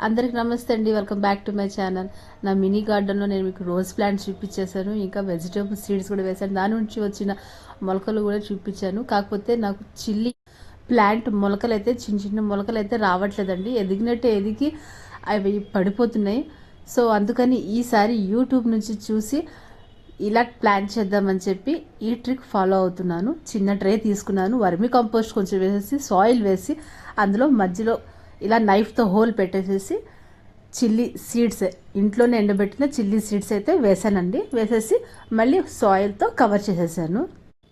అందరికి నమస్తే అండి, welcome back to my channel. నా మినీ గార్డెన్లో నేను మీకు రోజ్ ప్లాంట్స్ చూపించేశాను, ఇంకా వెజిటేబుల్ సీడ్స్ కూడా వేశాను. దాని నుంచి వచ్చిన మొలకలు కూడా చూపించాను. కాకపోతే నాకు చిల్లీ ప్లాంట్ మొలకలు అయితే చిన్న చిన్న మొలకలు అయితే రావట్లేదండి, ఎదిగినట్టే ఎదిగి అవి పడిపోతున్నాయి. సో అందుకని ఈసారి యూట్యూబ్ నుంచి చూసి ఇలా ప్లాన్ చేద్దామని చెప్పి ఈ ట్రిక్ ఫాలో అవుతున్నాను. చిన్న ట్రే తీసుకున్నాను, వర్మి కంపోస్ట్ కొంచెం వేసేసి సాయిల్ వేసి అందులో మధ్యలో ఇలా నైఫ్తో హోల్ పెట్టేసేసి చిల్లీ సీడ్స్, ఇంట్లోనే ఎండబెట్టిన చిల్లీ సీడ్స్ అయితే వేసానండి. వేసేసి మళ్ళీ సాయిల్తో కవర్ చేసేసాను.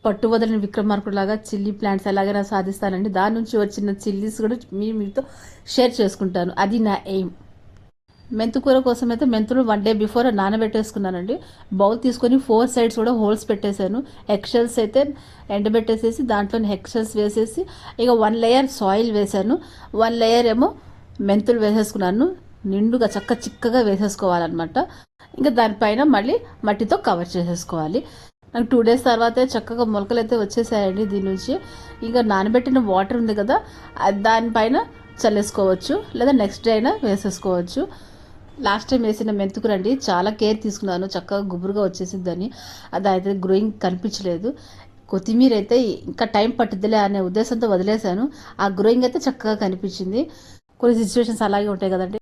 పట్టు వదలని విక్రమార్కుడులాగా చిల్లీ ప్లాంట్స్ ఎలాగైనా సాధిస్తానండి. దాని నుంచి వచ్చిన చిల్లీస్ కూడా మీతో షేర్ చేసుకుంటాను, అది నా ఎయిమ్. మెంతుకూర కోసం అయితే మెంతులు 1 డే బిఫోర్ నానబెట్టేసుకున్నానండి. బౌల్ తీసుకొని 4 సైడ్స్ కూడా హోల్స్ పెట్టేశాను. ఎగ్షెల్స్ అయితే ఎండబెట్టేసేసి దాంట్లోనే ఎగ్షెల్స్ వేసేసి ఇక 1 లేయర్ సాయిల్ వేసాను, 1 లేయర్ ఏమో మెంతులు వేసేసుకున్నాను. నిండుగా చిక్కగా వేసేసుకోవాలన్నమాట. ఇంకా దానిపైన మళ్ళీ మట్టితో కవర్ చేసేసుకోవాలి. నాకు 2 డేస్ తర్వాతే చక్కగా మొలకలు అయితే వచ్చేసాయండి. దీని నుంచి ఇంకా నానబెట్టిన వాటర్ ఉంది కదా, దానిపైన చల్లేసుకోవచ్చు, లేదా నెక్స్ట్ డే అయినా వేసేసుకోవచ్చు. లాస్ట్ టైం వేసిన మెంతుకూర అండి, చాలా కేర్ తీసుకున్నాను, చక్కగా గుబురుగా వచ్చేసిందని. అది అయితే గ్రోయింగ్ కనిపించలేదు. కొత్తిమీర అయితే ఇంకా టైం పట్టుద్దిలే అనే ఉద్దేశంతో వదిలేశాను. ఆ గ్రోయింగ్ అయితే చక్కగా కనిపించింది. కొన్ని సిచ్యువేషన్స్ అలాగే ఉంటాయి కదండి.